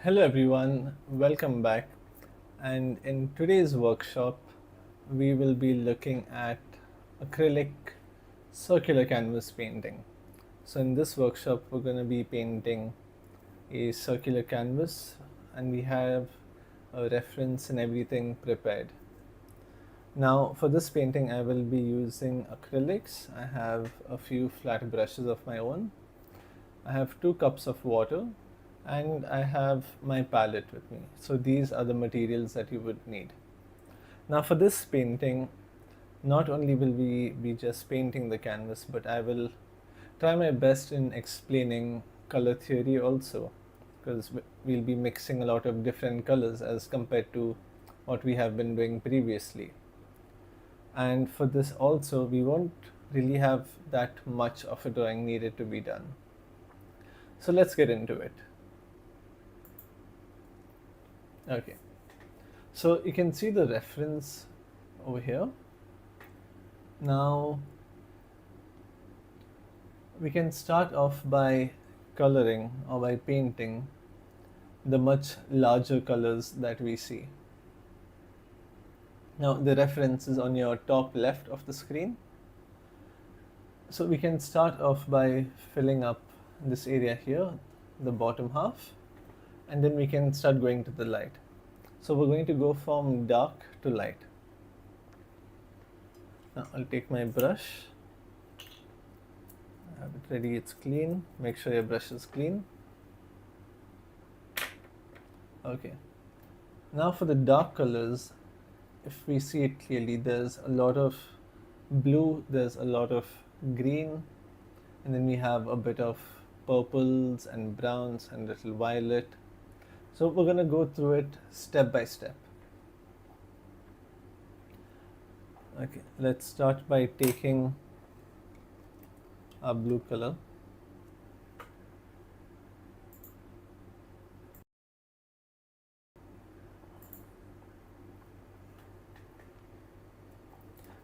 Hello everyone, welcome back. And in today's workshop, we will be looking at acrylic circular canvas painting. So in this workshop, we're going to be painting a circular canvas and we have a reference and everything prepared. Now for this painting, I will be using acrylics. I have a few flat brushes of my own. I have 2 cups of water and I have my palette with me. So these are the materials that you would need. Now for this painting, not only will we be just painting the canvas, but I will try my best in explaining color theory also, because we'll be mixing a lot of different colors as compared to what we have been doing previously. And for this also, we won't really have that much of a drawing needed to be done. So let's get into it. Okay, so you can see the reference over here. Now we can start off by coloring or by painting the much larger colors that we see. Now the reference is on your top left of the screen. So we can start off by filling up this area here, the bottom half, and then we can start going to the light. So we're going to go from dark to light. Now I'll take my brush, I have it ready, it's clean. Make sure your brush is clean. Okay, now for the dark colors, if we see it clearly, there's a lot of blue, there's a lot of green, and then we have a bit of purples and browns and little violet. So we're going to go through it step by step. Okay, let's start by taking our blue color.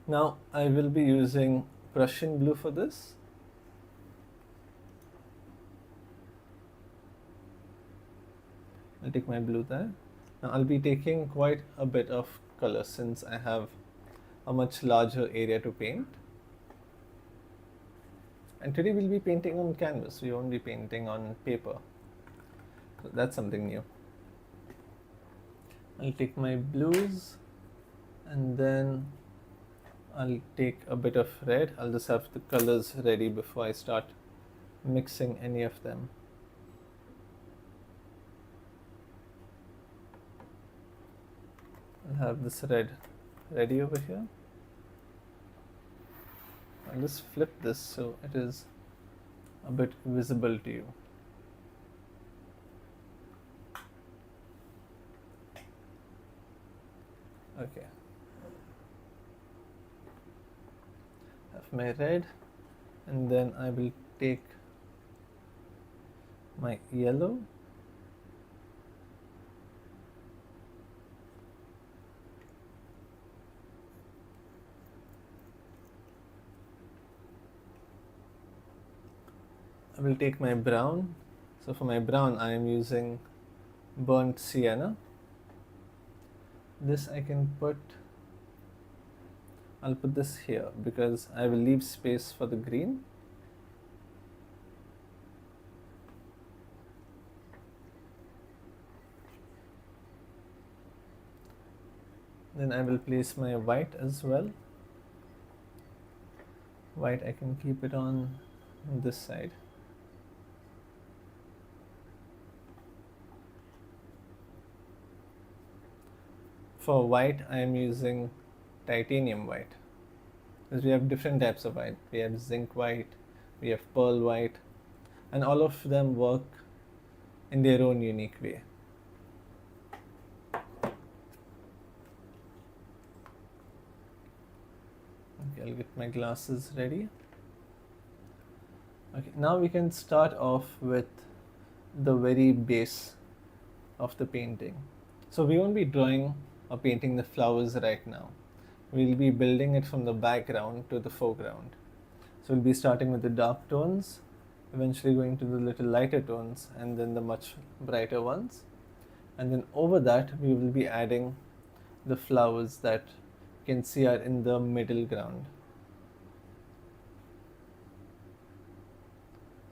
Now I will be using Prussian blue for this. I'll take my blue there. Now I'll be taking quite a bit of color since I have a much larger area to paint. And today we'll be painting on canvas, we won't be painting on paper. So that's something new. I'll take my blues and then I'll take a bit of red. I'll just have the colors ready before I start mixing any of them. I'll have this red ready over here. I'll just flip this so it is a bit visible to you. Okay. Have my red and then I will take my yellow. I will take my brown. So for my brown, I am using burnt sienna. This I can put, I'll put this here because I will leave space for the green. Then I will place my white as well. White, I can keep it on this side. For white, I am using titanium white. Because we have different types of white. We have zinc white, we have pearl white, and all of them work in their own unique way. Okay, I'll get my glasses ready. Okay, now we can start off with the very base of the painting. So we won't be drawing or painting the flowers right now. We'll be building it from the background to the foreground. So we'll be starting with the dark tones, eventually going to the little lighter tones and then the much brighter ones. And then over that we will be adding the flowers that you can see are in the middle ground.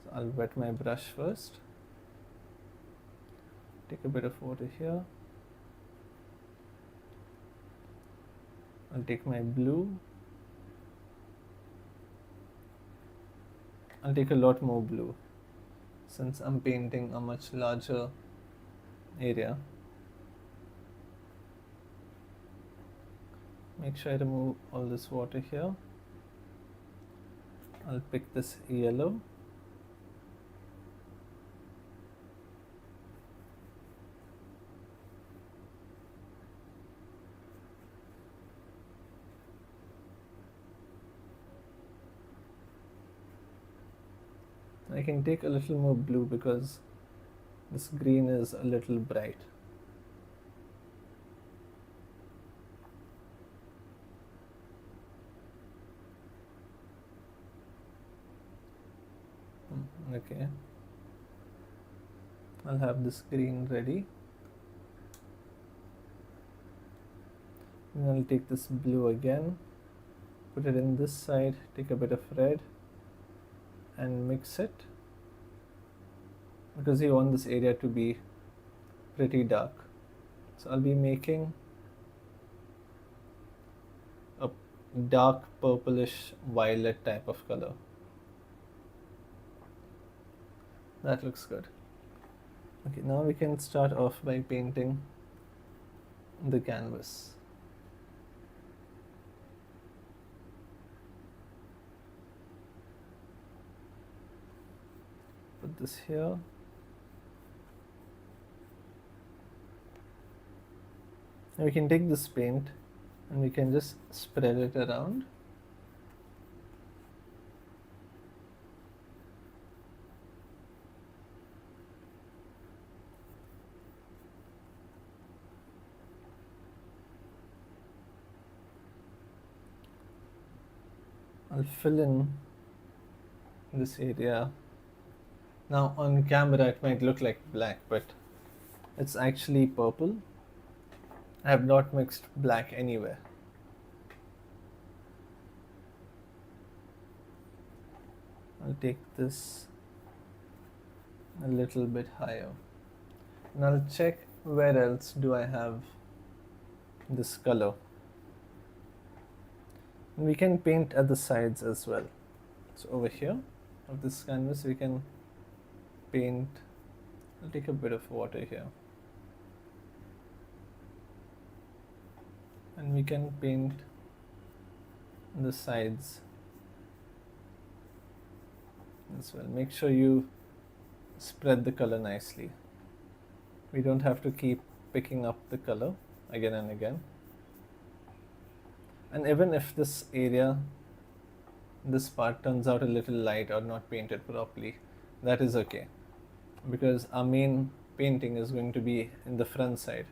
So I'll wet my brush first, take a bit of water here, I'll take my blue, I'll take a lot more blue since I'm painting a much larger area. Make sure I remove all this water here. I'll pick this yellow. I can take a little more blue because this green is a little bright. Okay, I'll have this green ready. And I'll take this blue again, put it in this side, take a bit of red and mix it, because you want this area to be pretty dark. So I'll be making a dark purplish violet type of color. That looks good. Okay, now we can start off by painting the canvas. Put this here. Now we can take this paint and we can just spread it around. I'll fill in this area. Now on camera it might look like black, but it's actually purple. I have not mixed black anywhere. I'll take this a little bit higher and I'll check where else do I have this color. And we can paint at the sides as well. So over here of this canvas we can paint. I'll take a bit of water here and we can paint the sides as well. Make sure you spread the color nicely. We don't have to keep picking up the color again and again. And even if this area, this part turns out a little light or not painted properly, that is okay, because our main painting is going to be in the front side.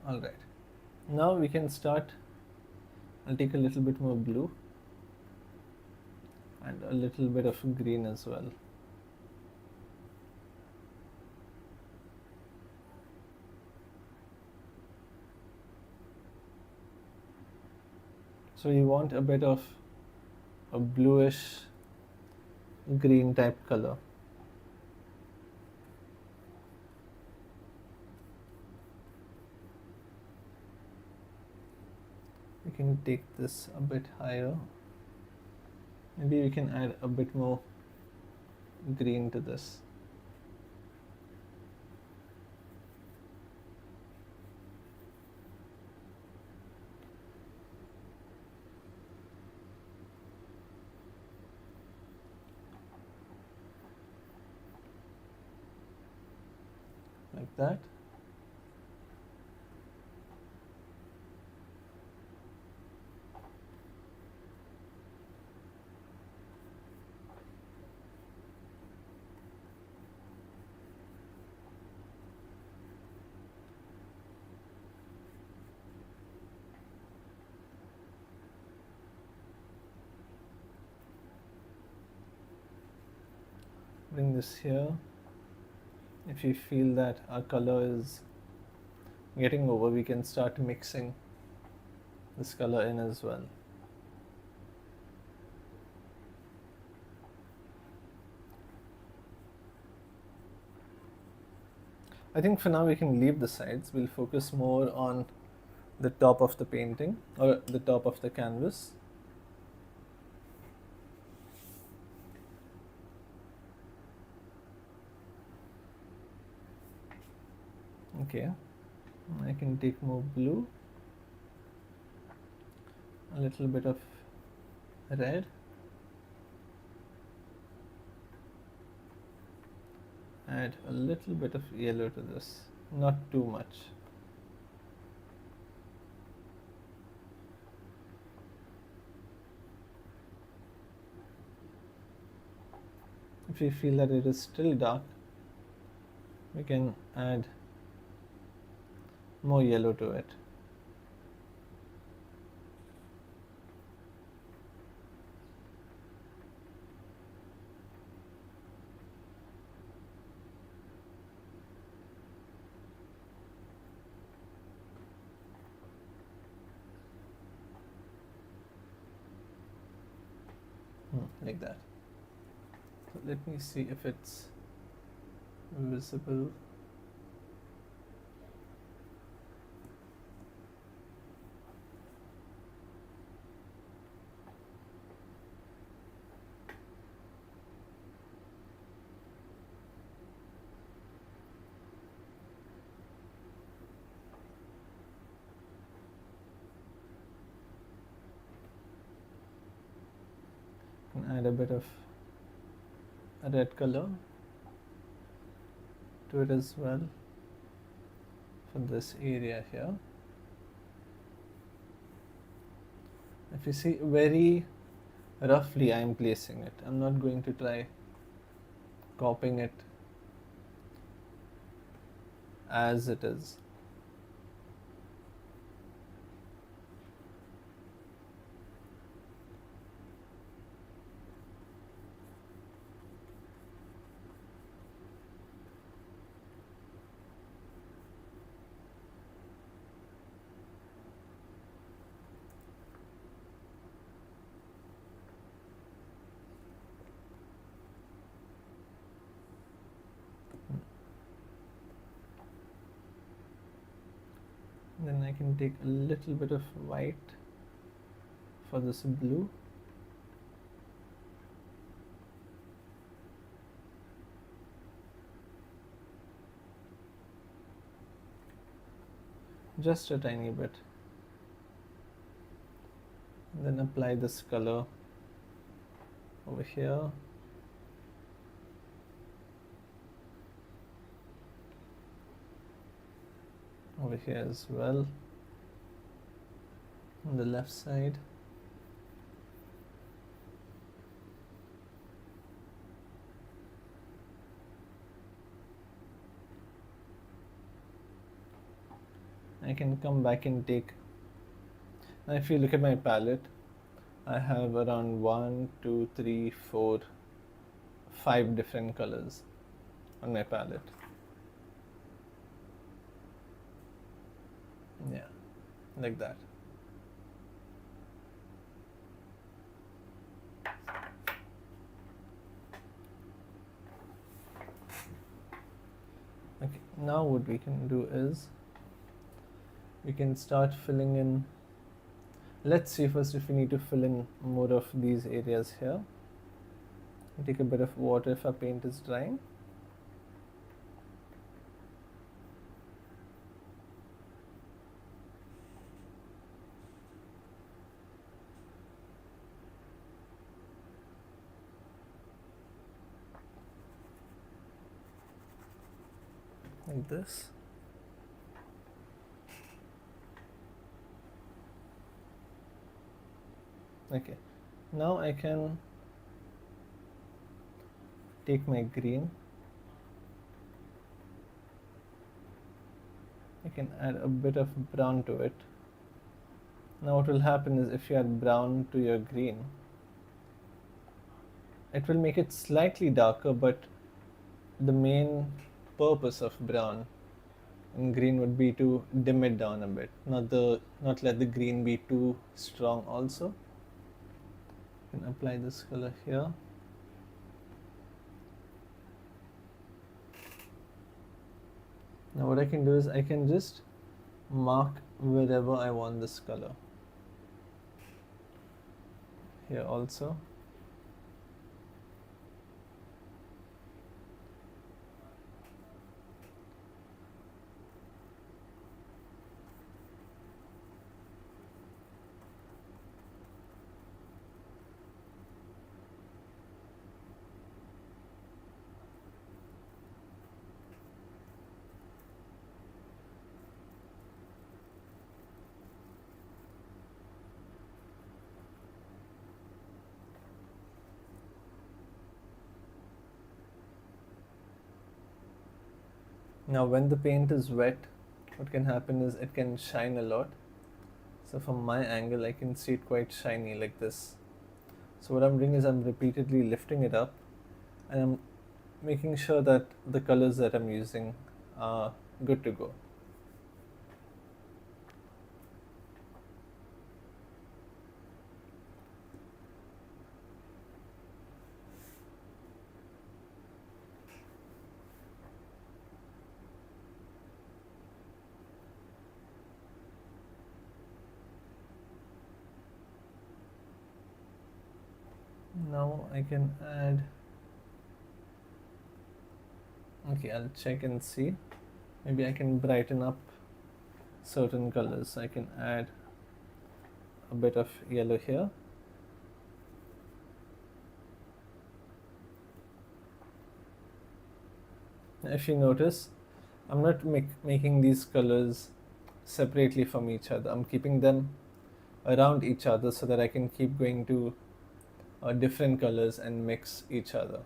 Alright, now we can start. I'll take a little bit more blue and a little bit of green as well. So you want a bit of a bluish green type color. We can take this a bit higher. Maybe we can add a bit more green to this. Like that. bring this here. If you feel that our color is getting over, we can start mixing this color in as well. I think for now we can leave the sides. We'll focus more on the top of the painting or the top of the canvas. Okay, I can take more blue, a little bit of red, add a little bit of yellow to this, not too much. If you feel that it is still dark, we can add more yellow to it. Like that. So let me see if it's visible. Add a bit of a red color to it as well for this area here. If you see, very roughly I am placing it. I'm not going to try copying it as it is. Then I can take a little bit of white for this blue. Just a tiny bit. Then apply this color over here. Over here as well, on the left side. I can come back and take, now if you look at my palette, I have around 1, 2, 3, 4, 5 different colors on my palette. Yeah, like that. Okay, now what we can do is we can start filling in. Let's see first if we need to fill in more of these areas here. Take a bit of water if our paint is drying. Like this. Okay, now I can take my green. I can add a bit of brown to it. Now what will happen is if you add brown to your green, it will make it slightly darker, but the main purpose of brown and green would be to dim it down a bit, not let the green be too strong also. You can apply this color here. Now what I can do is I can just mark wherever I want this color. Here also. Now when the paint is wet, what can happen is it can shine a lot. So from my angle, I can see it quite shiny like this. So what I'm doing is I'm repeatedly lifting it up and I'm making sure that the colors that I'm using are good to go. Now I can add, okay, I'll check and see. Maybe I can brighten up certain colors. I can add a bit of yellow here. If you notice, I'm not making these colors separately from each other. I'm keeping them around each other so that I can keep going to different colors and mix each other.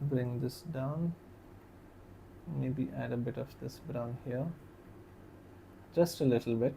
Bring this down. Maybe add a bit of this brown here. Just a little bit.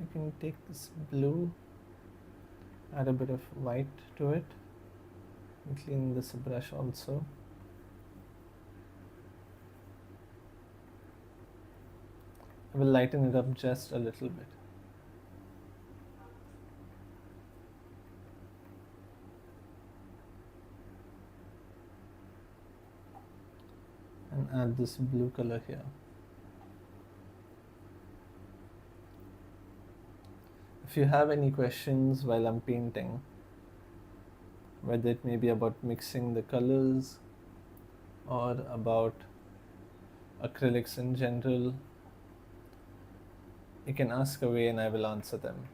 I can take this blue, add a bit of white to it, and clean this brush also. I will lighten it up just a little bit. And add this blue color here. If you have any questions while I'm painting, whether it may be about mixing the colors or about acrylics in general, you can ask away and I will answer them.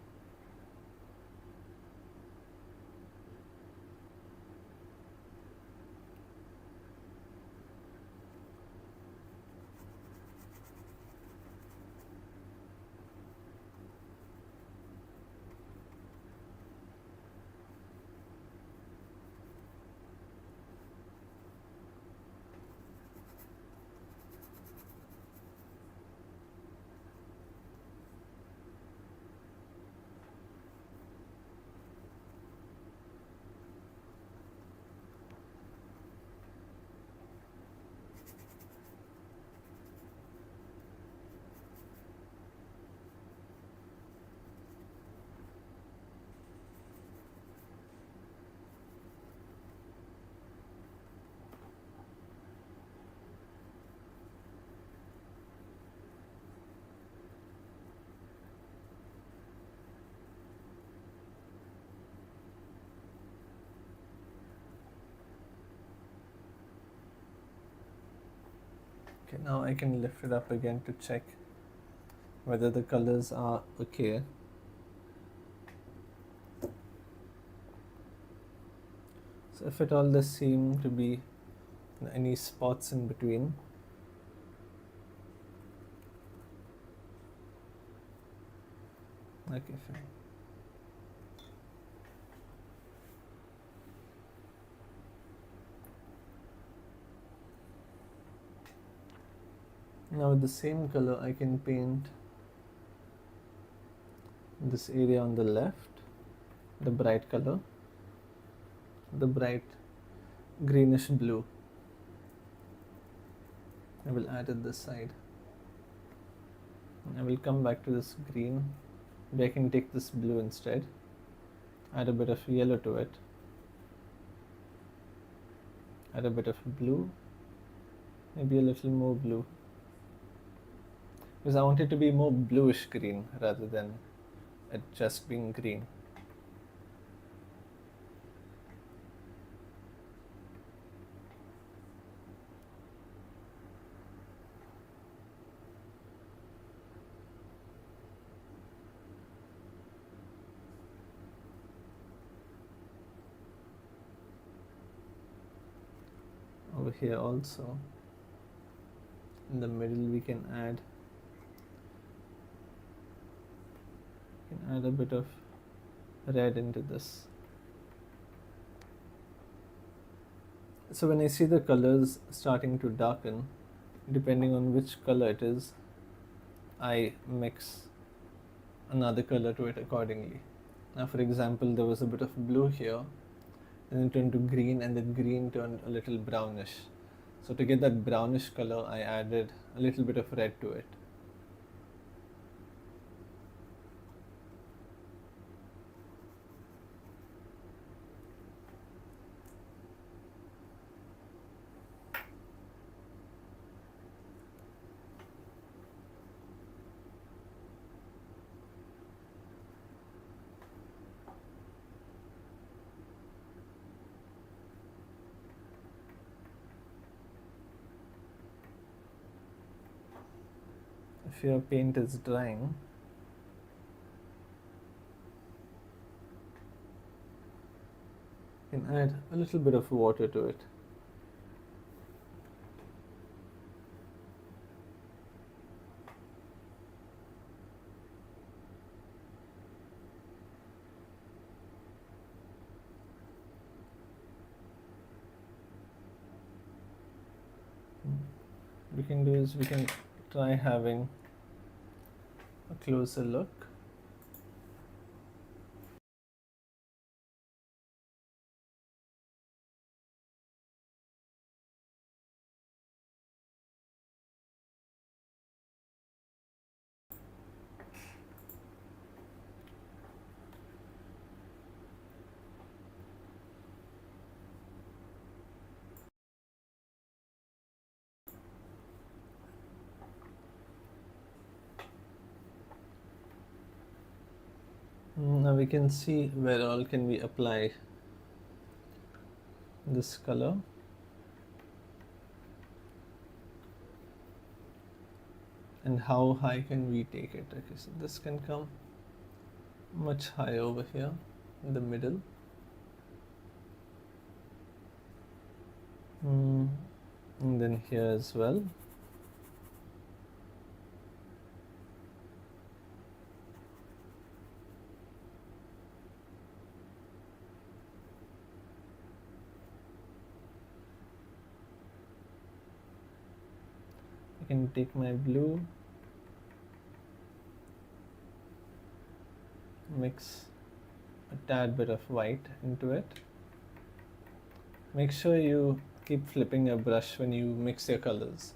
Okay, now I can lift it up again to check whether the colors are okay. So if at all there seem to be any spots in between, okay, fine. Now with the same color I can paint this area on the left, the bright color, the bright greenish blue. I will add it this side. I will come back to this green. Maybe I can take this blue instead, add a bit of yellow to it, add a bit of blue, maybe a little more blue, because I want it to be more bluish green rather than it just being green. Over here also, in the middle we can add a bit of red into this. So when I see the colors starting to darken, depending on which color it is, I mix another color to it accordingly. Now for example, there was a bit of blue here, then it turned to green, and then green turned a little brownish. So to get that brownish color, I added a little bit of red to it. If your paint is drying, you can add a little bit of water to it. We can do is we can try having a closer look. Now we can see where all can we apply this color. And how high can we take it? Okay, so this can come much higher over here in the middle. And then here as well. I can take my blue, mix a tad bit of white into it. Make sure you keep flipping your brush when you mix your colors.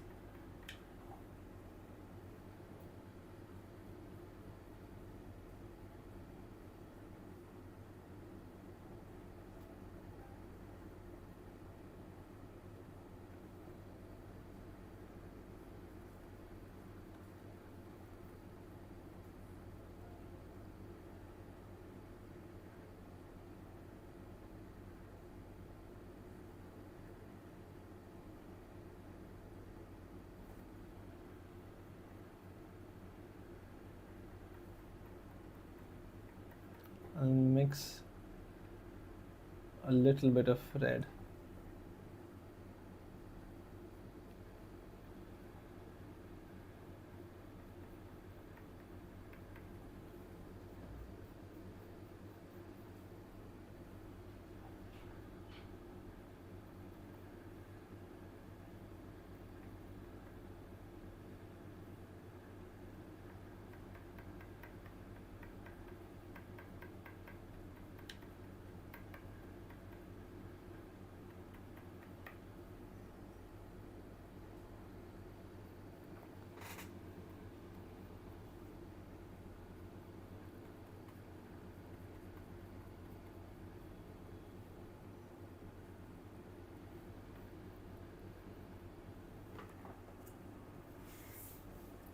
mix a little bit of red.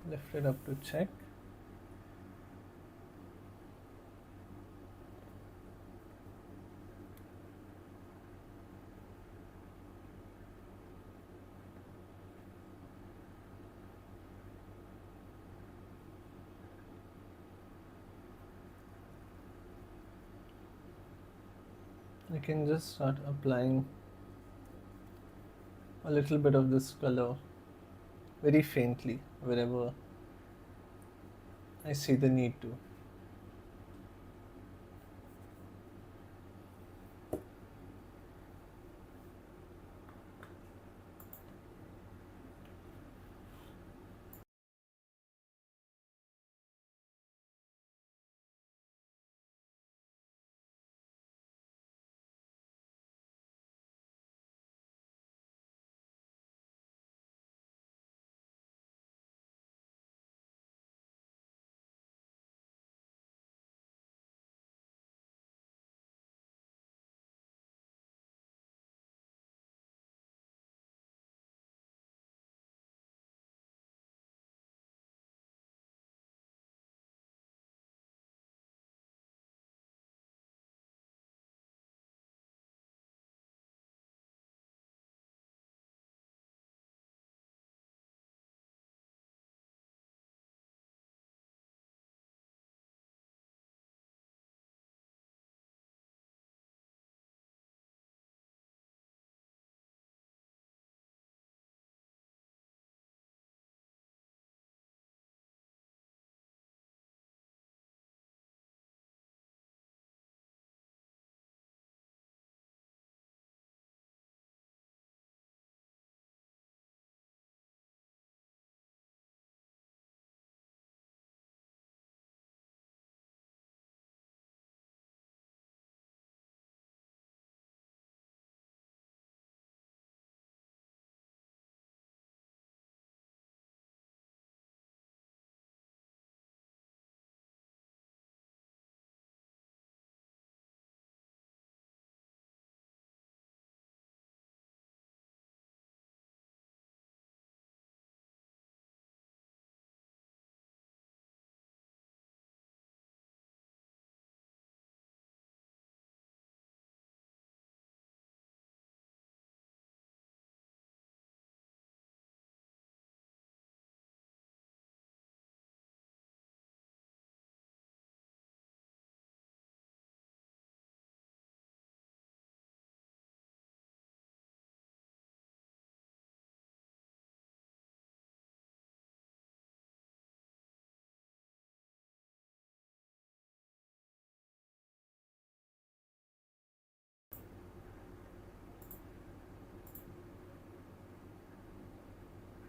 Lift it up to check. I can just start applying a little bit of this color very faintly wherever I see the need to.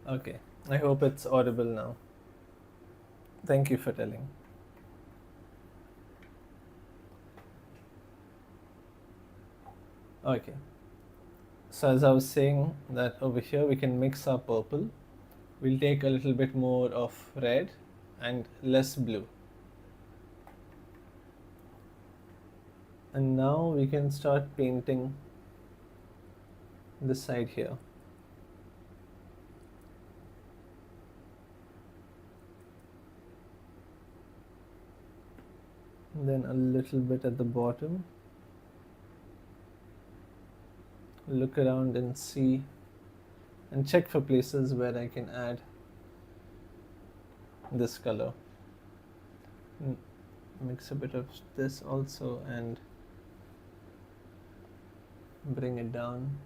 Okay, I hope it's audible now. Thank you for telling. Okay, so as I was saying, that over here we can mix our purple. We'll take a little bit more of red and less blue. And now we can start painting this side here. And then a little bit at the bottom. Look around and see and check for places where I can add this color. mix a bit of this also and bring it down.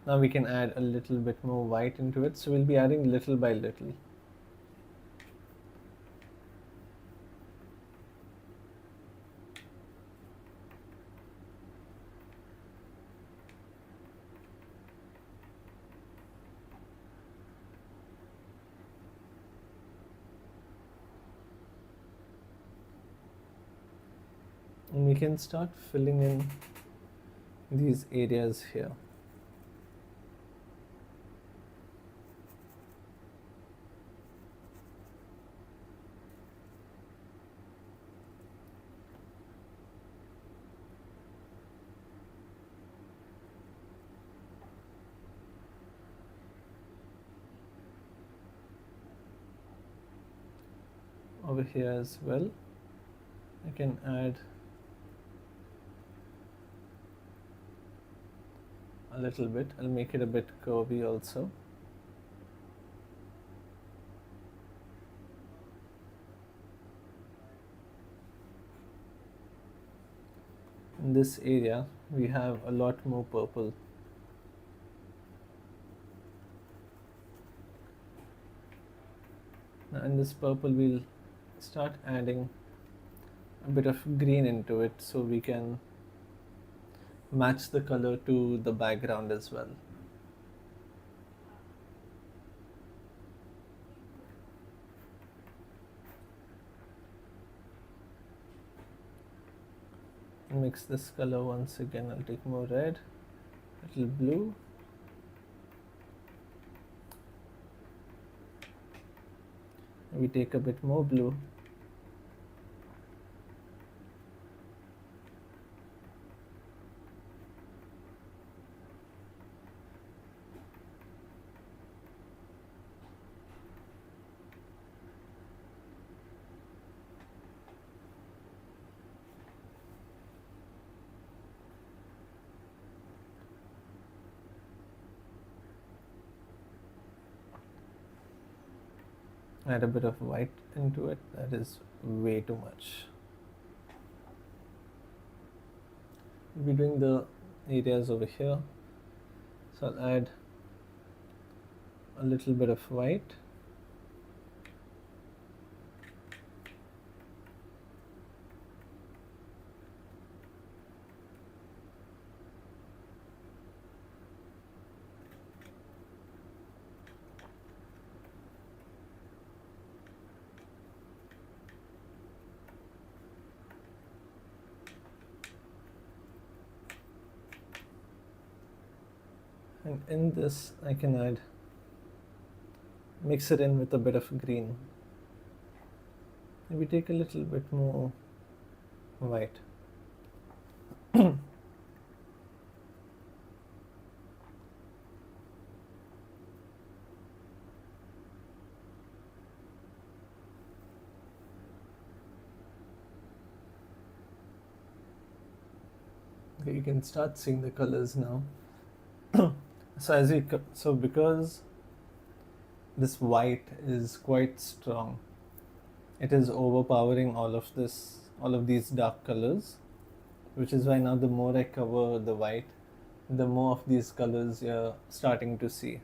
Now we can add a little bit more white into it, so we'll be adding little by little. And we can start filling in these areas here. Over here as well, I can add a little bit. I'll make it a bit curvy also. In this area, we have a lot more purple. Now in this purple, we'll start adding a bit of green into it so we can match the color to the background as well. Mix this color once again. I'll take more red, little blue. We take a bit more blue. Add a bit of white into it. That is way too much. We'll be doing the areas over here. So I'll add a little bit of white. And in this, I can mix it in with a bit of green. Maybe take a little bit more white. Okay, you can start seeing the colors now. So because this white is quite strong, it is overpowering all of these dark colors, which is why now the more I cover the white, the more of these colors you're starting to see.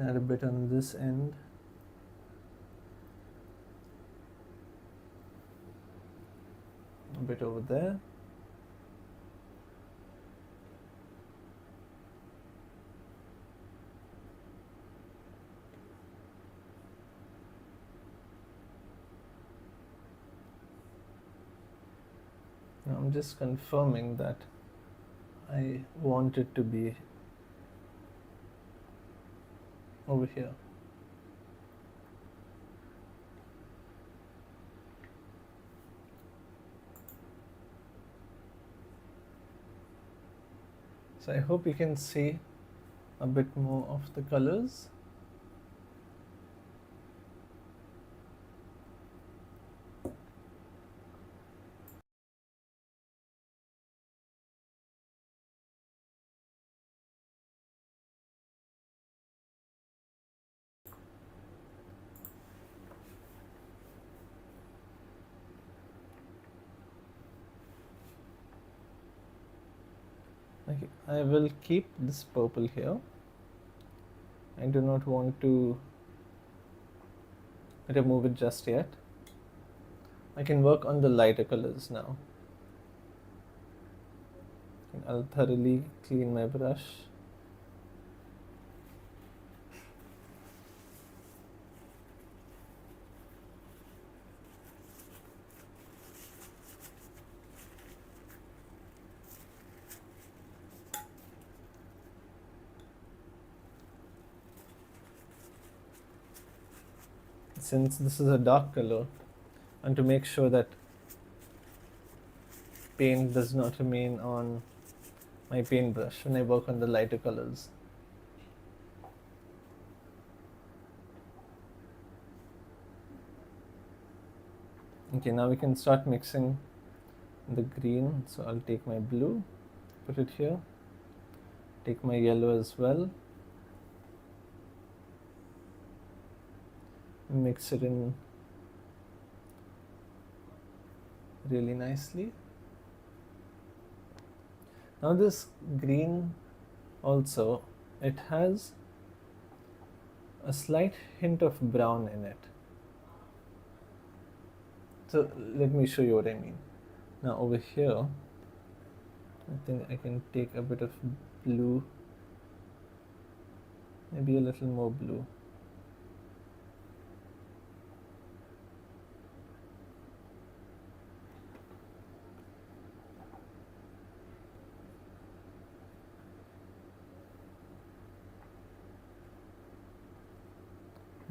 Add a bit on this end. A bit over there. Now I'm just confirming that I want it to be over here. So I hope you can see a bit more of the colors. Okay, I will keep this purple here. I do not want to remove it just yet. I can work on the lighter colors now. I'll thoroughly clean my brush. Since this is a dark color, and to make sure that paint does not remain on my paintbrush when I work on the lighter colors. Okay, now we can start mixing the green. So I'll take my blue, put it here, take my yellow as well, mix it in really nicely. Now this green also, it has a slight hint of brown in it. So let me show you what I mean. Now over here, I think I can take a bit of blue, maybe a little more blue.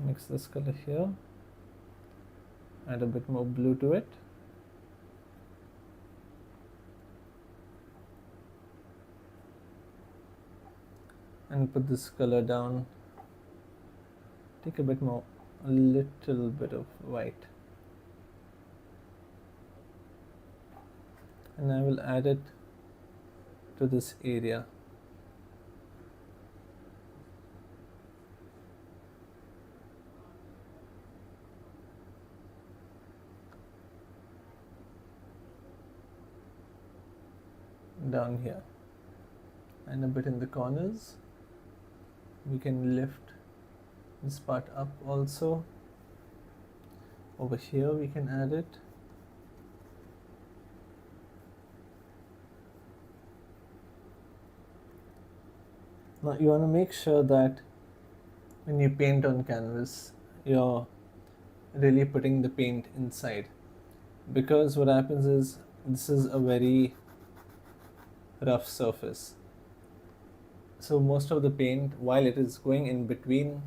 Mix this color here, add a bit more blue to it. And put this color down. Take a bit more, a little bit of white. And I will add it to this area. Down here. And a bit in the corners. We can lift this part up also. Over here we can add it. Now you want to make sure that when you paint on canvas, you're really putting the paint inside, because what happens is this is a very rough surface. So most of the paint, while it is going in between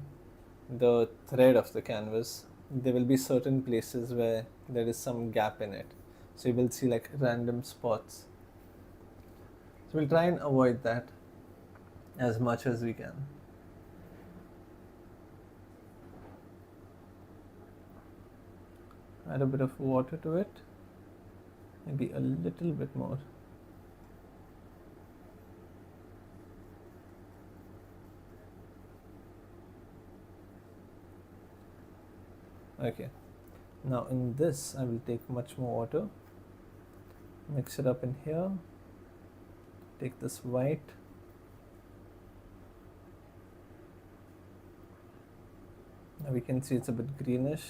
the thread of the canvas, there will be certain places where there is some gap in it. So you will see like random spots. So we'll try and avoid that as much as we can. Add a bit of water to it, maybe a little bit more. Okay, now in this I will take much more water, mix it up in here, take this white, now we can see it's a bit greenish.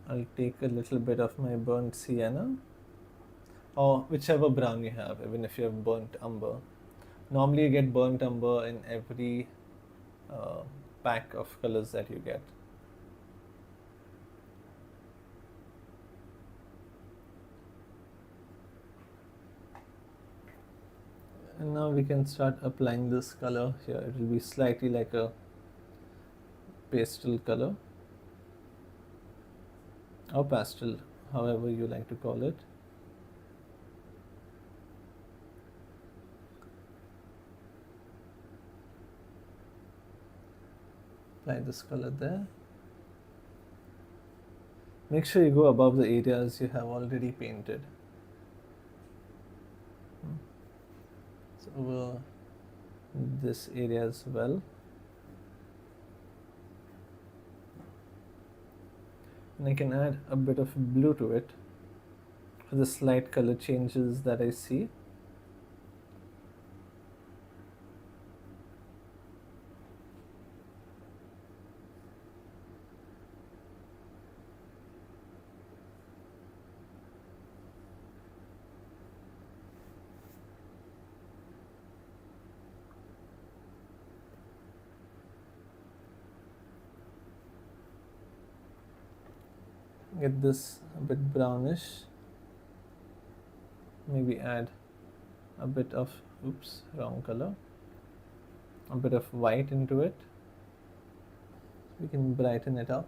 I'll take a little bit of my burnt sienna, or whichever brown you have, even if you have burnt umber. Normally you get burnt umber in every pack of colors that you get. And now we can start applying this color here. It will be slightly like a pastel color, or pastel, however you like to call it. Apply this color there. Make sure you go above the areas you have already painted. So over this area as well. And I can add a bit of blue to it for the slight color changes that I see. get this a bit brownish. Maybe add a bit of, oops, wrong color, a bit of white into it. We can brighten it up.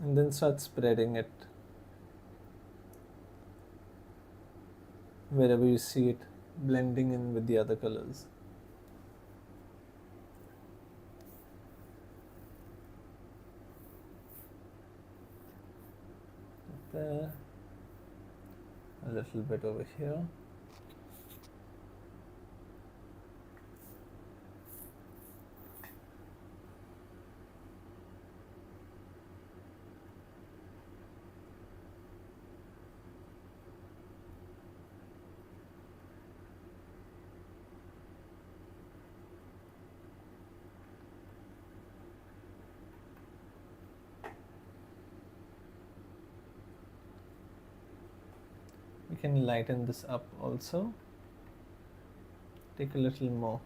And then start spreading it wherever you see it blending in with the other colors. There, a little bit over here. We can lighten this up also. Take a little more.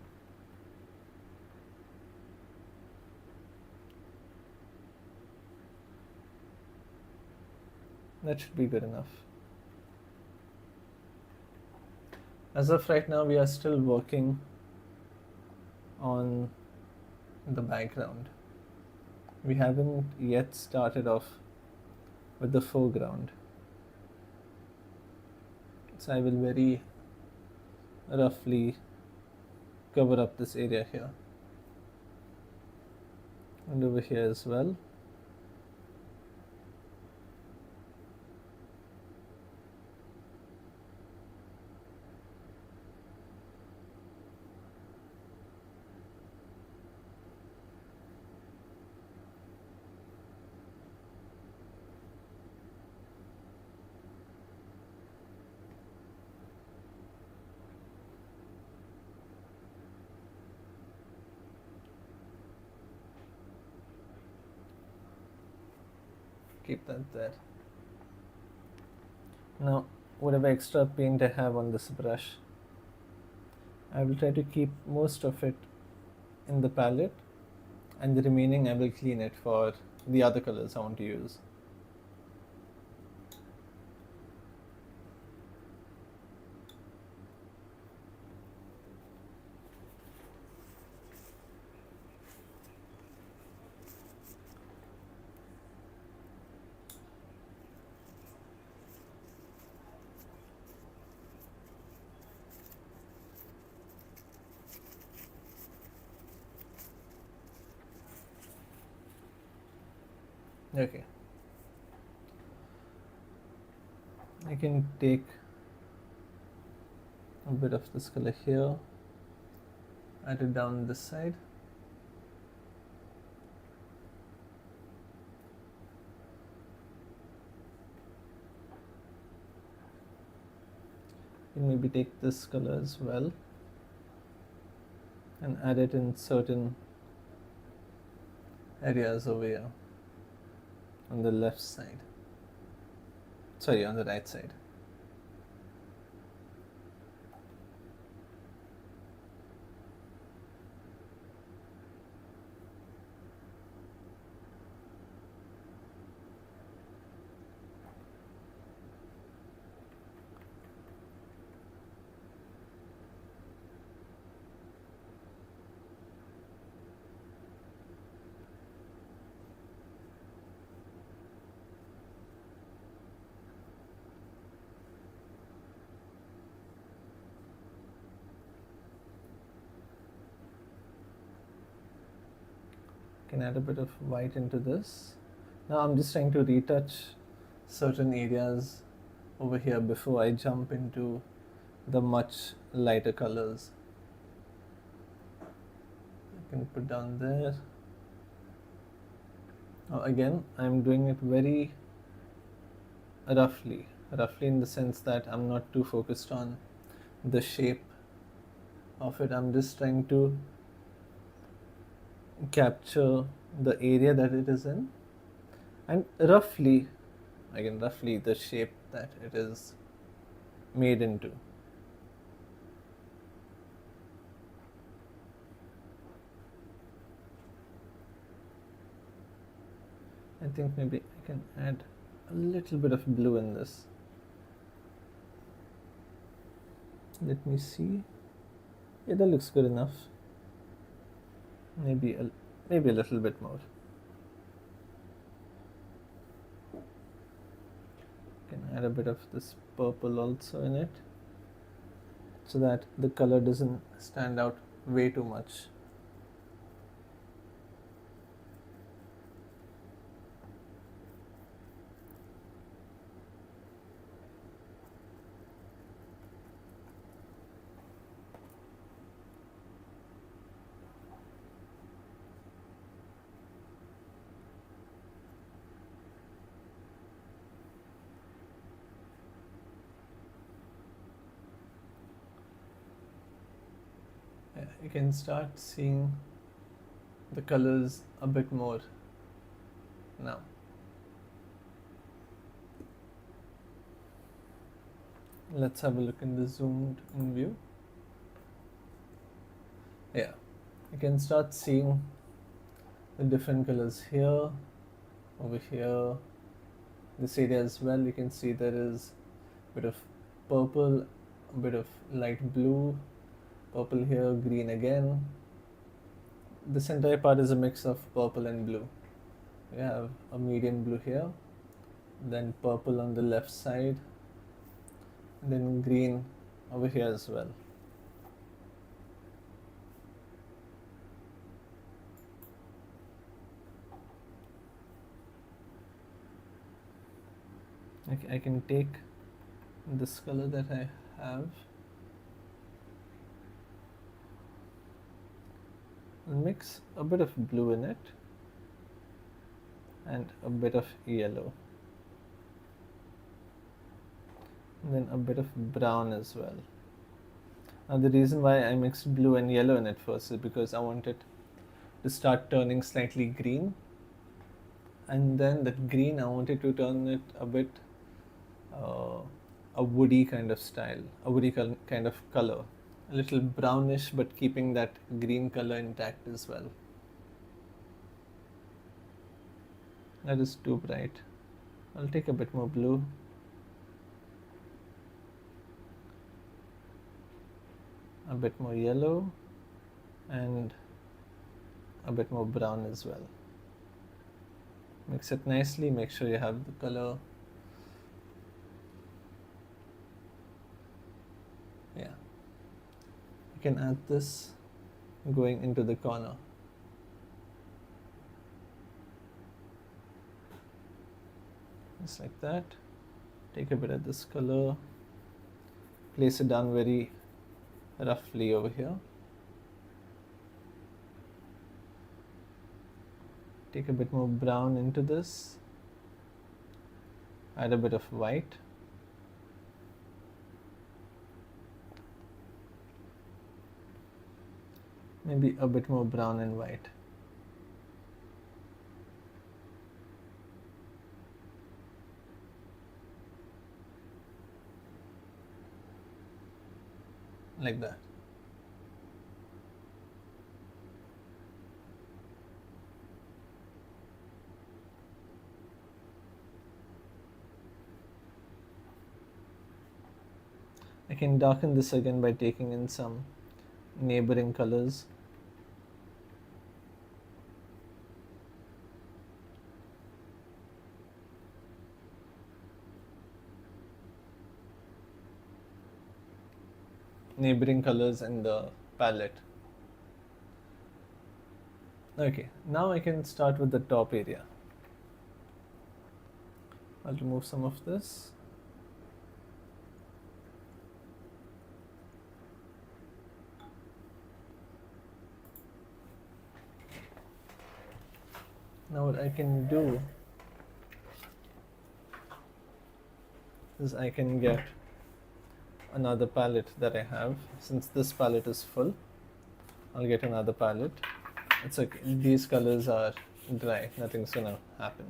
That should be good enough. As of right now, we are still working on the background. We haven't yet started off with the foreground. So I will very roughly cover up this area here. And over here as well. Keep that there. Now, whatever extra paint I have on this brush, I will try to keep most of it in the palette, and the remaining I will clean it for the other colors I want to use. Okay. I can take a bit of this color here, add it down this side. And maybe take this color as well and add it in certain areas over here on the left side. Sorry, on the right side. Can add a bit of white into this. Now I'm just trying to retouch certain areas over here before I jump into the much lighter colors. I can put down there. Now again, I'm doing it very roughly in the sense that I'm not too focused on the shape of it. I'm just trying to capture the area that it is in, and roughly the shape that it is made into. I think maybe I can add a little bit of blue in this. Let me see. Yeah, that looks good enough. Maybe a little bit more. Can add a bit of this purple also in it, so that the color doesn't stand out way too much. You can start seeing the colors a bit more now. Let's have a look in the zoomed in view. Yeah, you can start seeing the different colors here, over here, this area as well. You can see there is a bit of purple, a bit of light blue, purple here, green again. This entire part is a mix of purple and blue. We have a medium blue here, then purple on the left side, and then green over here as well. I can take this color that I have and mix a bit of blue in it and a bit of yellow, and then a bit of brown as well. Now the reason why I mixed blue and yellow in it first is because I want it to start turning slightly green, and then that green I wanted to turn it a bit a woody kind of style, a woody kind of color, a little brownish but keeping that green color intact as well. That is too bright. I'll take a bit more blue. A bit more yellow and a bit more brown as well. Mix it nicely, make sure you have the color. Yeah, you can add this going into the corner. Just like that. Take a bit of this color, place it down very roughly over here. Take a bit more brown into this, add a bit of white, maybe a bit more brown and white. Like that. I can darken this again by taking in some neighboring colors. Neighboring colors in the palette. Okay, now I can start with the top area. I'll remove some of this. Now what I can do is I can get another palette that I have. Since this palette is full, I'll get another palette. It's okay, these colors are dry, nothing's gonna happen.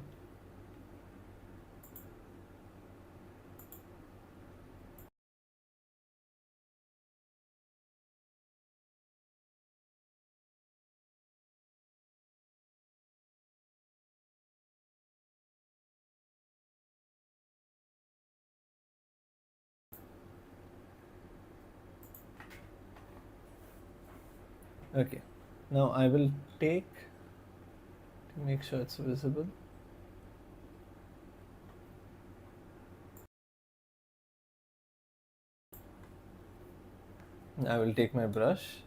Okay, now I will take, to make sure it's visible, I will take my brush.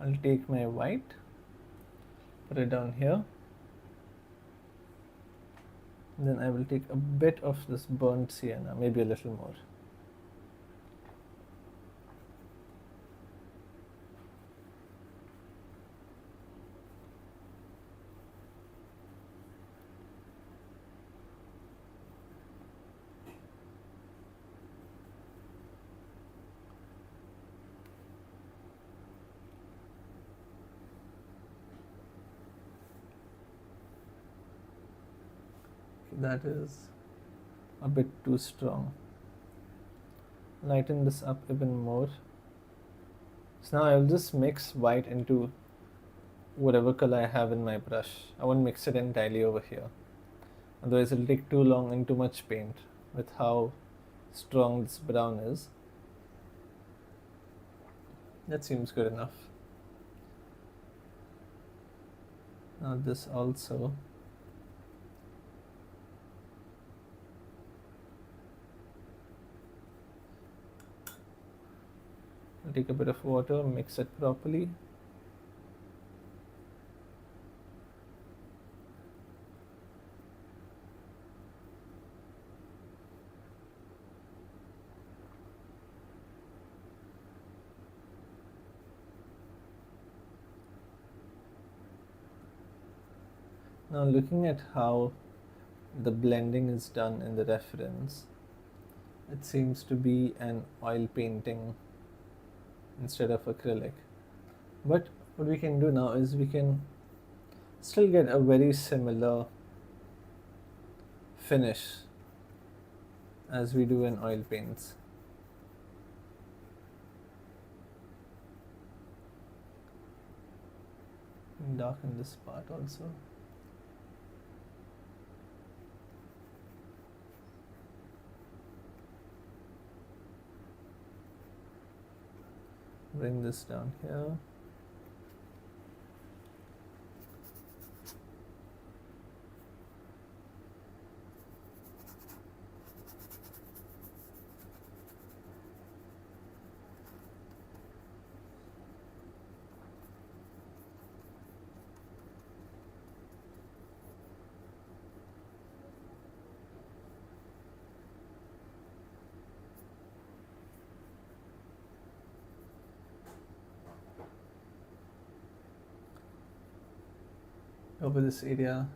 I'll take my white, put it down here. Then I will take a bit of this burnt sienna, maybe a little more. That is a bit too strong. Lighten this up even more. So now I will just mix white into whatever color I have in my brush. I won't mix it entirely over here. Otherwise it'll take too long and too much paint with how strong this brown is. That seems good enough. Now this also. I'll take a bit of water, mix it properly. Now looking at how the blending is done in the reference, it seems to be an oil painting instead of acrylic. But what we can do now is we can still get a very similar finish as we do in oil paints. Darken this part also. Bring this down here. Over this area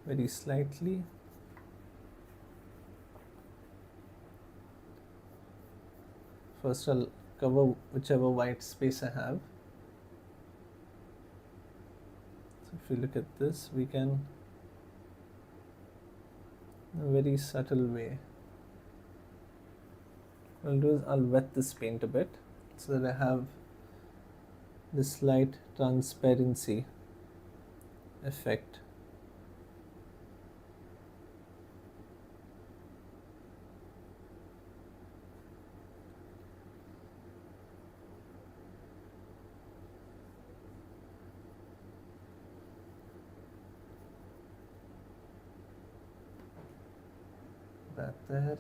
very slightly. First I'll cover whichever white space I have. So if you look at this, we can, in a very subtle way, what I'll do is I'll wet this paint a bit so that I have this slight transparency effect. That there.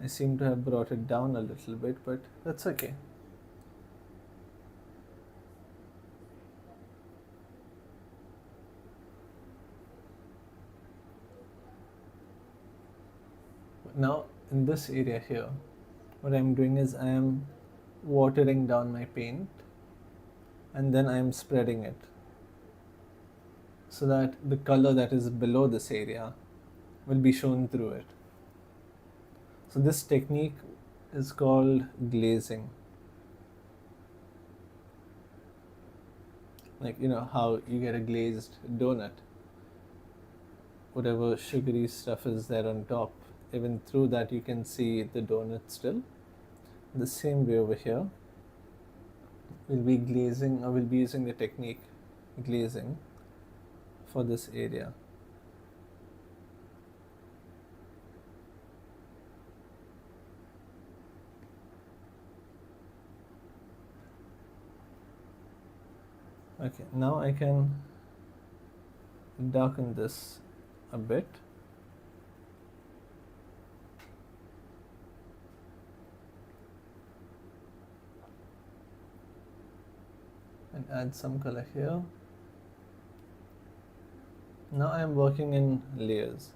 I seem to have brought it down a little bit, but that's okay. Now in this area here, what I'm doing is I am watering down my paint and then I am spreading it so that the color that is below this area will be shown through it. So this technique is called glazing. Like, you know how you get a glazed donut, whatever sugary stuff is there on top even through that you can see the donut still. The same way over here, we'll be glazing, or we'll be using the technique glazing for this area. Okay, now I can darken this a bit. And add some color here. Now I am working in layers.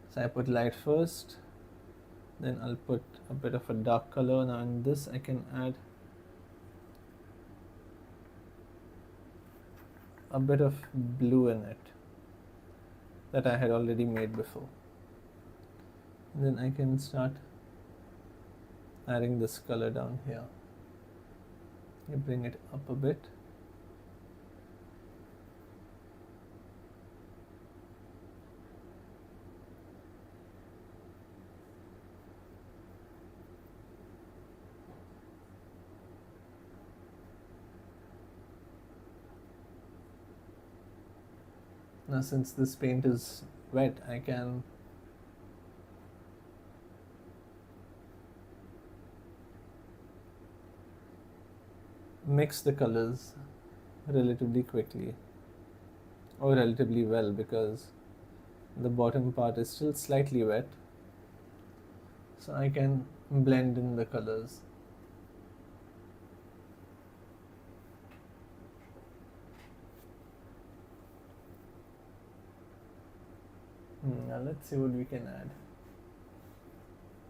So I put light first, then I'll put a bit of a dark color. Now in this I can add a bit of blue in it that I had already made before. And then I can start adding this color down here. You bring it up a bit. Now since this paint is wet, I can mix the colors relatively quickly, or relatively well, because the bottom part is still slightly wet, so I can blend in the colors. Now let's see what we can add.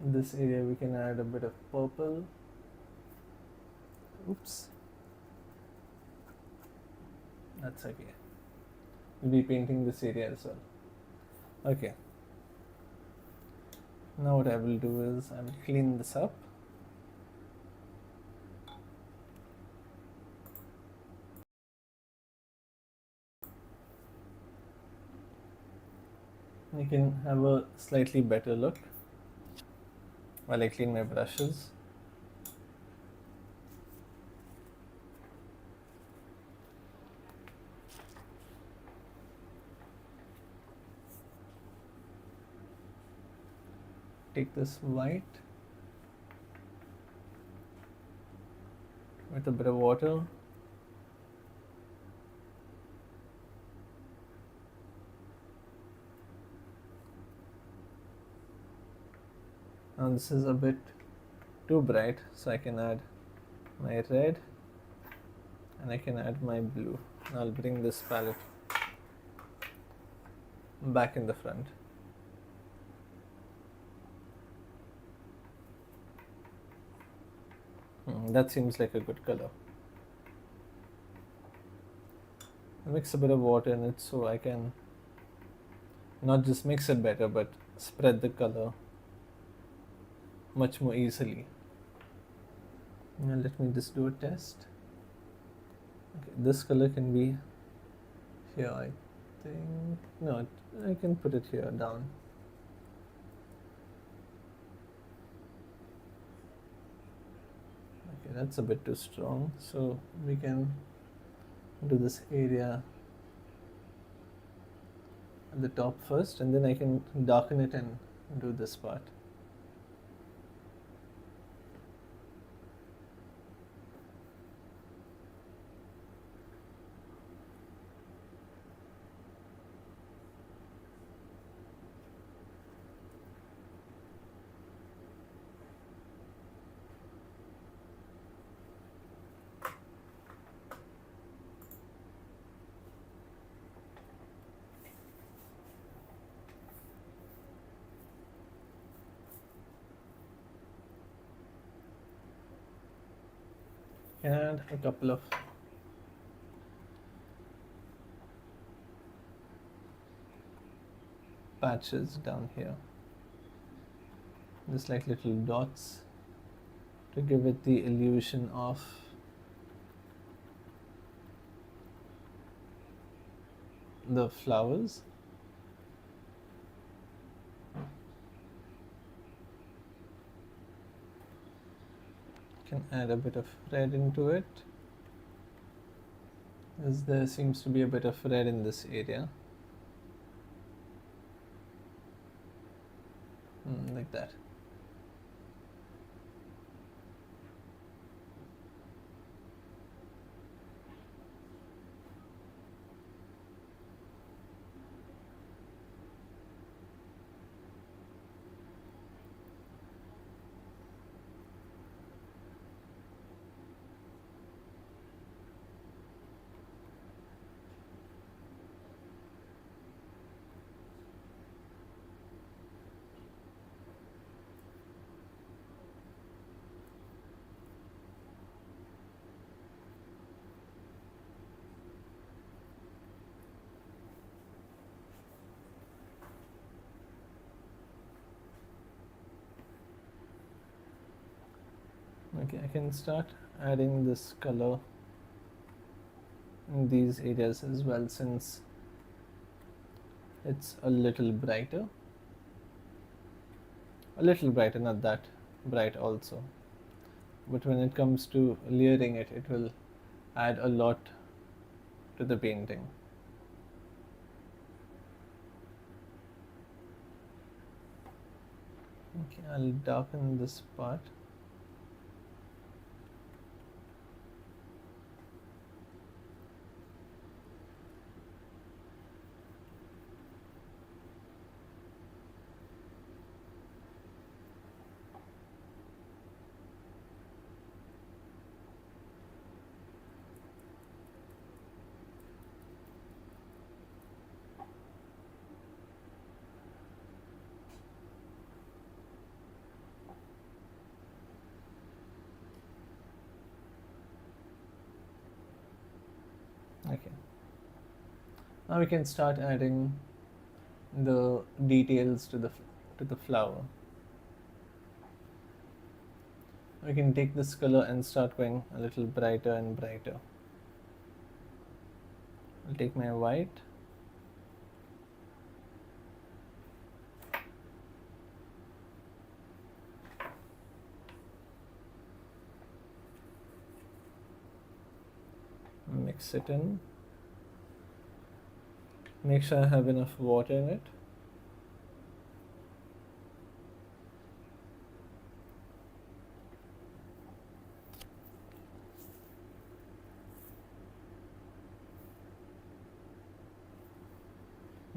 In this area we can add a bit of purple. Oops. That's okay. We'll be painting this area as well. Okay. Now what I will do is I will clean this up. I can have a slightly better look while I clean my brushes. Take this white with a bit of water. Now this is a bit too bright, so I can add my red and I can add my blue. Now I'll bring this palette back in the front. That seems like a good color. Mix a bit of water in it so I can not just mix it better, but spread the color much more easily. Now let me just do a test. Okay, this color can be here, I think. No, I can put it here down. Okay, that's a bit too strong, so we can do this area at the top first, and then I can darken it and do this part. And a couple of patches down here, just like little dots, to give it the illusion of the flowers. add a bit of red into it, as there seems to be a bit of red in this area. Like that. Okay, I can start adding this color in these areas as well, since it's a little brighter, not that bright also, but when it comes to layering it, it will add a lot to the painting. Okay, I'll darken this part. Okay, now we can start adding the details to the flower. We can take this color and start going a little brighter and brighter. I'll take my white. Mix it in. Make sure I have enough water in it.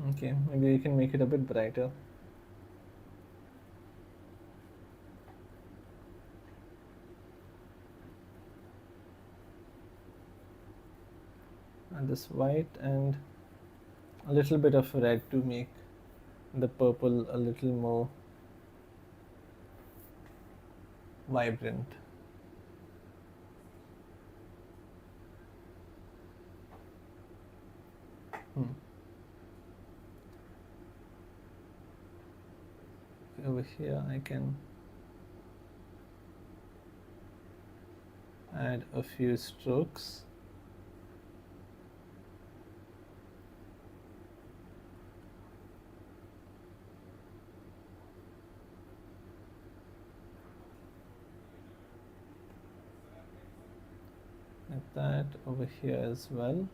Okay, maybe we can make it a bit brighter. And this white and a little bit of red to make the purple a little more vibrant. Over here I can add a few strokes. Like that over here as well.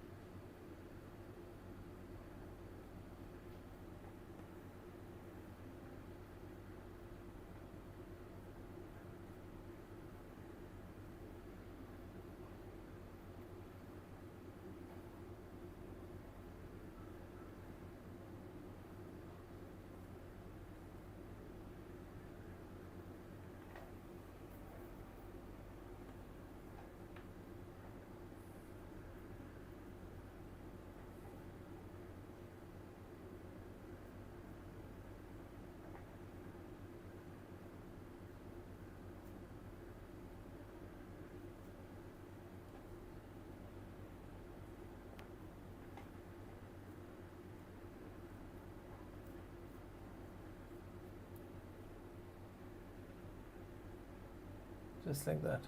Just like that.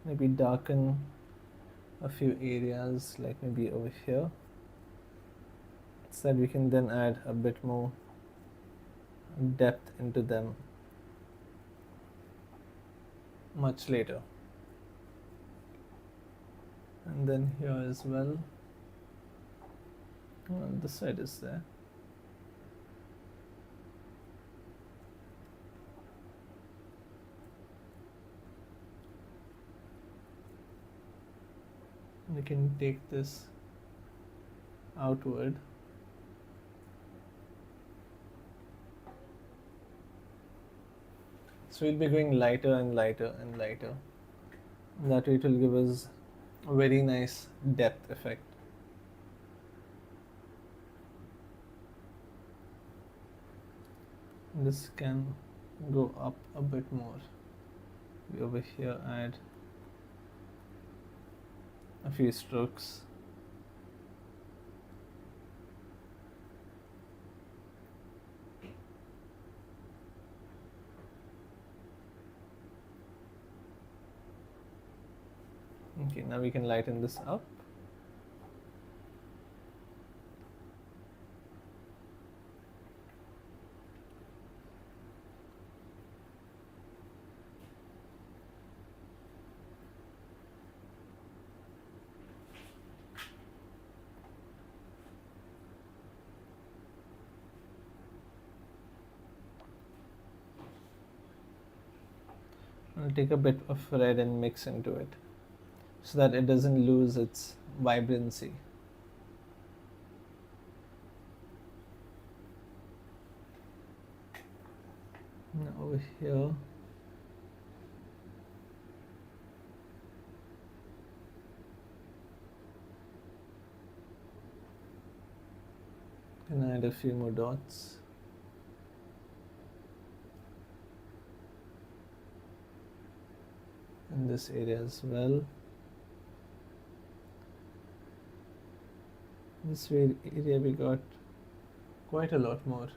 Maybe darken a few areas, like maybe over here, so that we can then add a bit more depth into them. much later. And then here as well, this side is there. We can take this outward. So we'll be going lighter and lighter and lighter. That way it will give us a very nice depth effect. This can go up a bit more. We over here add a few strokes. Okay, now we can lighten this up. I'll take a bit of red and mix into it so that it doesn't lose its vibrancy. Now over here, can add a few more dots. In this area as well. This area we got quite a lot more.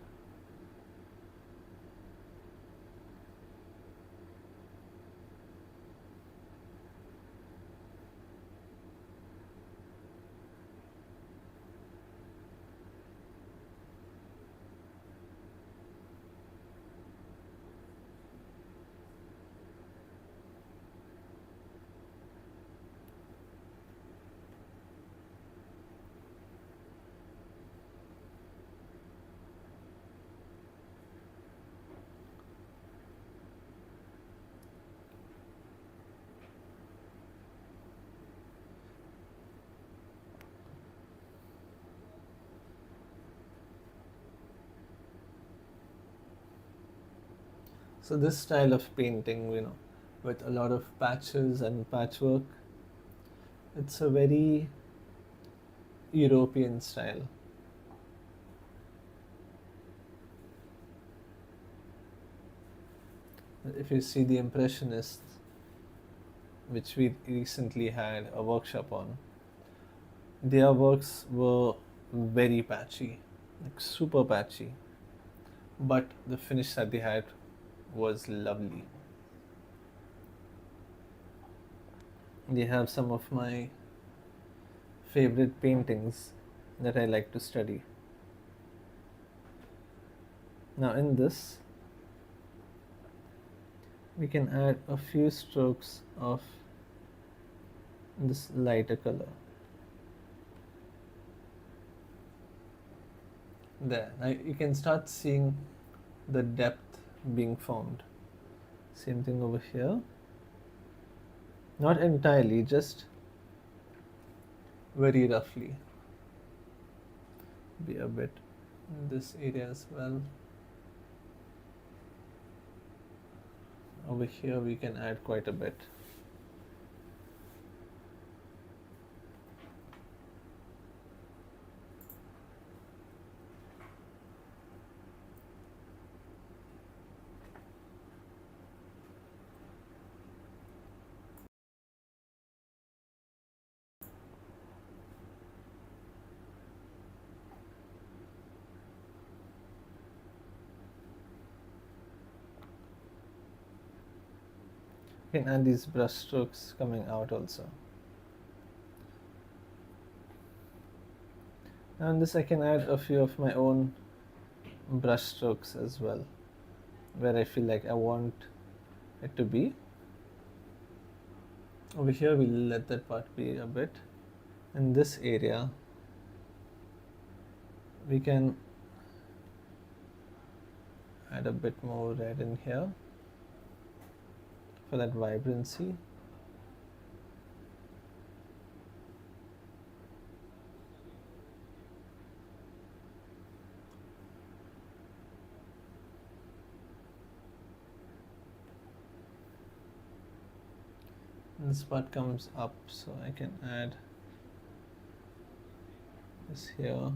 So this style of painting, with a lot of patches and patchwork, it's a very European style. If you see the Impressionists, which we recently had a workshop on, their works were very patchy, like super patchy, but the finish that they had was lovely. They have some of my favorite paintings that I like to study. Now in this, we can add a few strokes of this lighter color. There, now you can start seeing the depth being formed. Same thing over here. Not entirely, just very roughly. Be a bit in this area as well. Over here we can add quite a bit. You can add these brush strokes coming out also. Now in this I can add a few of my own brush strokes as well, where I feel like I want it to be. Over here we'll let that part be a bit. In this area we can add a bit more red in here for that vibrancy. And this part comes up, so I can add this here. Oh,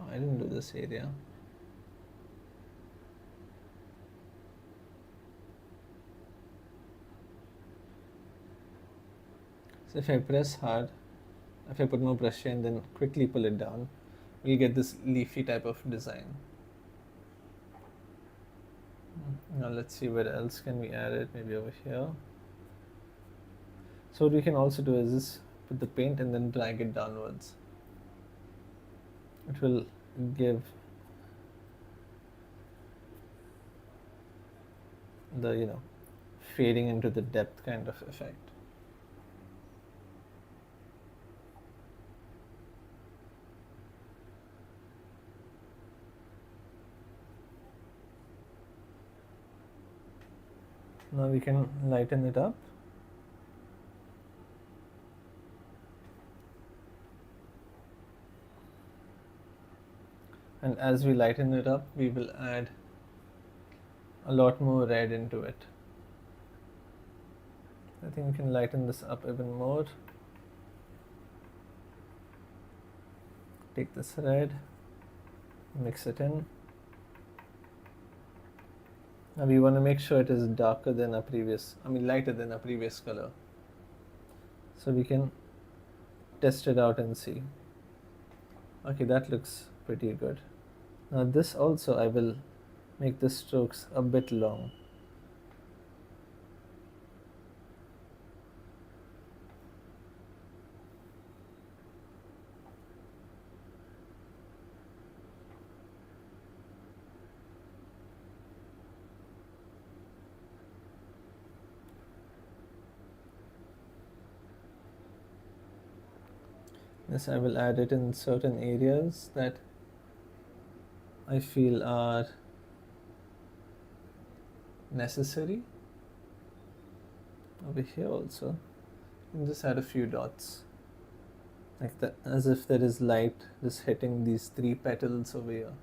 I didn't do this area. So if I press hard, if I put more pressure and then quickly pull it down, we'll get this leafy type of design. Now let's see where else can we add it, maybe over here. So what we can also do is just put the paint and then drag it downwards. It will give the, fading into the depth kind of effect. Now we can lighten it up. And as we lighten it up, we will add a lot more red into it. I think we can lighten this up even more. Take this red, mix it in. Now we want to make sure it is lighter than our previous color. So we can test it out and see. Okay, that looks pretty good. Now this also, I will make the strokes a bit long. This I will add it in certain areas that I feel are necessary. Over here also, and just add a few dots, like that, as if there is light just hitting these 3 petals over here.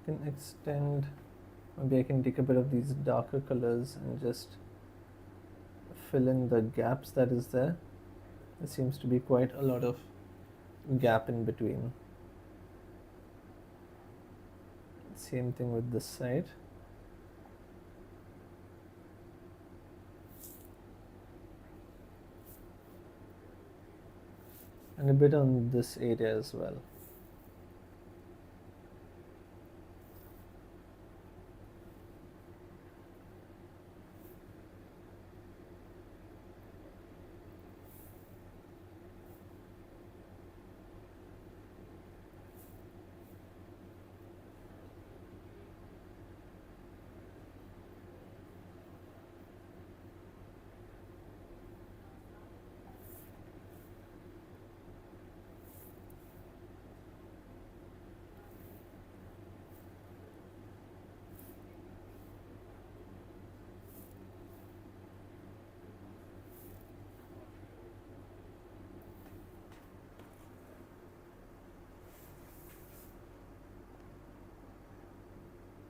Can extend, maybe I can take a bit of these darker colors and just fill in the gaps that is there. There seems to be quite a lot of gap in between. Same thing with this side. And a bit on this area as well.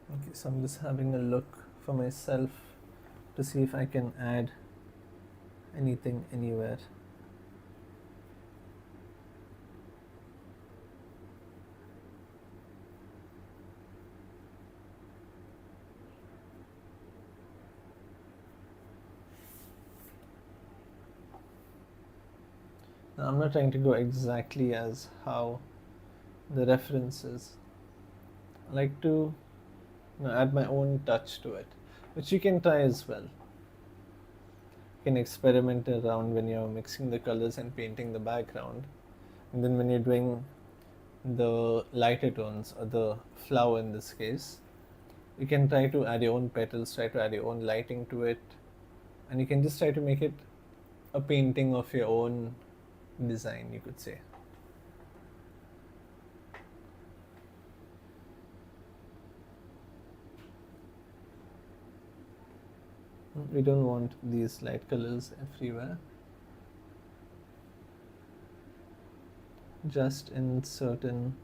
Okay, so I'm just having a look for myself to see if I can add anything anywhere. Now, I'm not trying to go exactly as how the reference is. I like to add my own touch to it, which you can try as well. You can experiment around when you're mixing the colors and painting the background. And then when you're doing the lighter tones, or the flower in this case, you can try to add your own petals, try to add your own lighting to it, and you can just try to make it a painting of your own design, you could say. We don't want these light colors everywhere, just in certain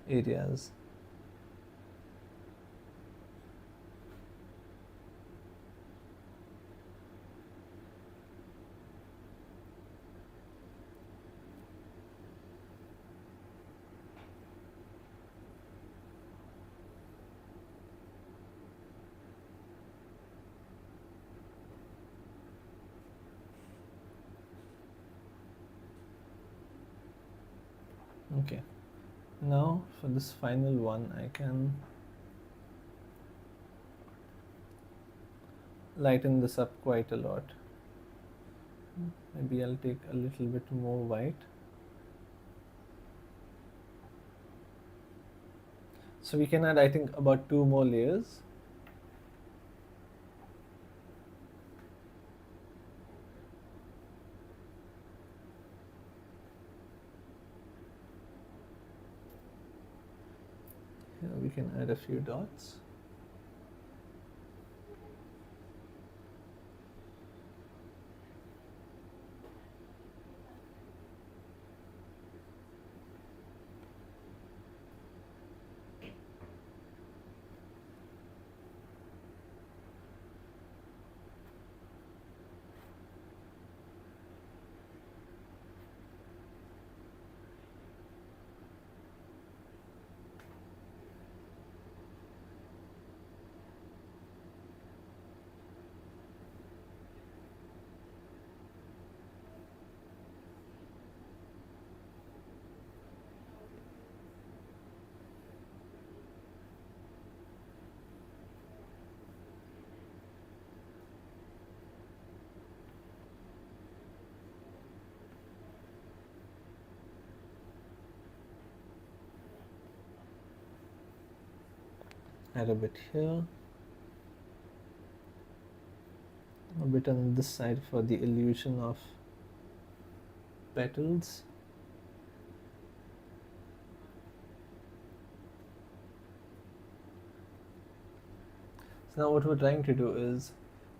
areas. Okay, now for this final one, I can lighten this up quite a lot. Maybe I'll take a little bit more white. So we can add, I think, about 2 more layers. Here we can add a few dots. Add a bit here, a bit on this side for the illusion of petals. So now what we're trying to do is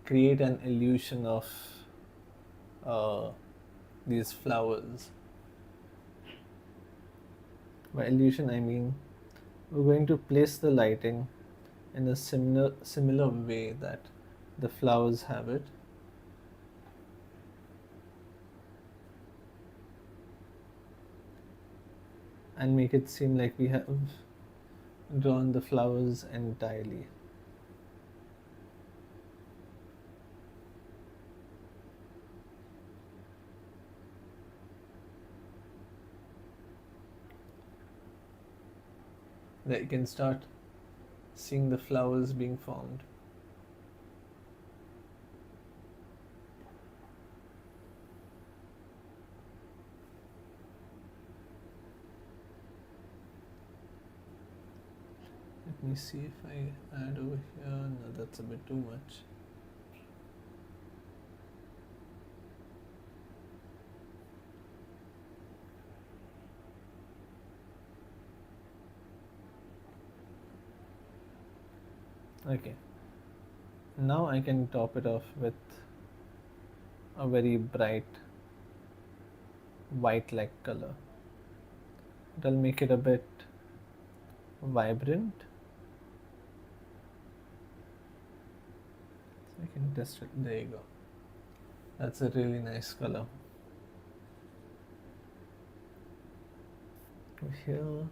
create an illusion of these flowers. By illusion, I mean we're going to place the lighting in a similar way that the flowers have it. And make it seem like we have drawn the flowers entirely. That you can start seeing the flowers being formed. Let me see if I add over here. No, that's a bit too much. Okay, now I can top it off with a very bright white like color. It'll make it a bit vibrant. So I can test it. There you go. That's a really nice color. Over here.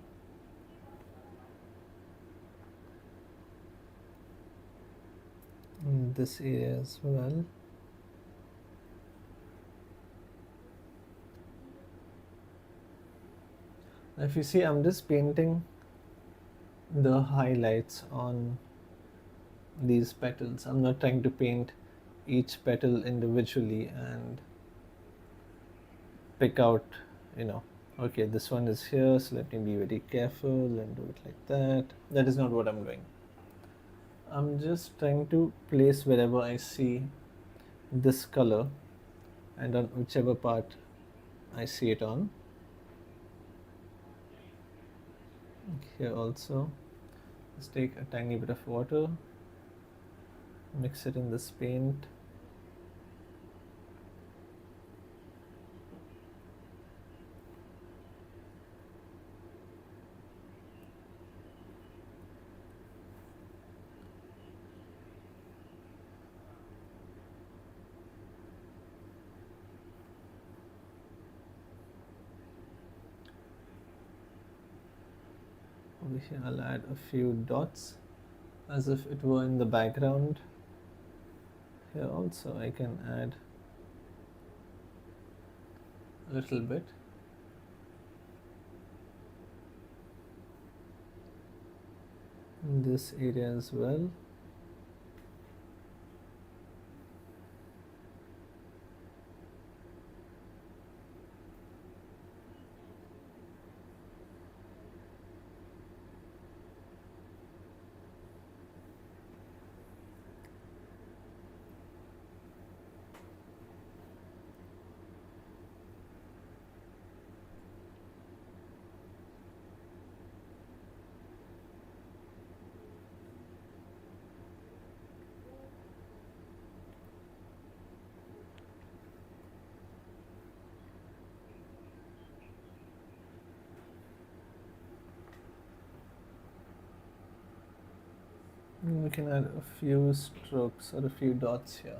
in this area as well. If you see, I'm just painting the highlights on these petals. I'm not trying to paint each petal individually and pick out, okay, this one is here, so let me be very careful and do it like that. That is not what I'm doing. I'm just trying to place wherever I see this color and on whichever part I see it on. Here also, just take a tiny bit of water, mix it in this paint. Over here I'll add a few dots as if it were in the background. Here also I can add a little bit. In this area as well. We can add a few strokes or a few dots here.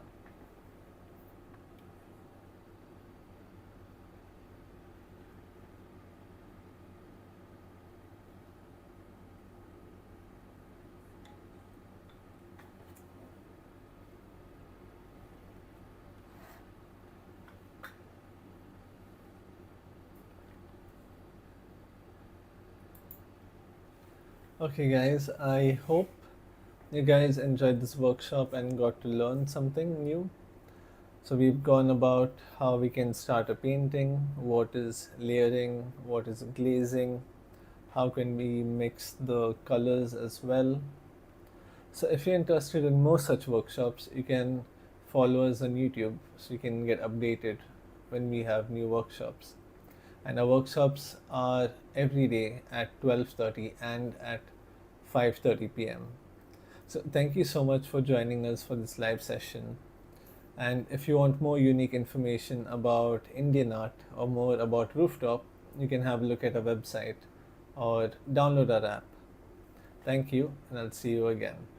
Okay guys, I hope you guys enjoyed this workshop and got to learn something new. So we've gone about how we can start a painting, what is layering, what is glazing, how can we mix the colors as well. So if you're interested in more such workshops, you can follow us on YouTube so you can get updated when we have new workshops. And our workshops are every day at 12:30 and at 5:30 p.m. So thank you so much for joining us for this live session. And if you want more unique information about Indian art or more about Rooftop, you can have a look at our website or download our app. Thank you, and I'll see you again.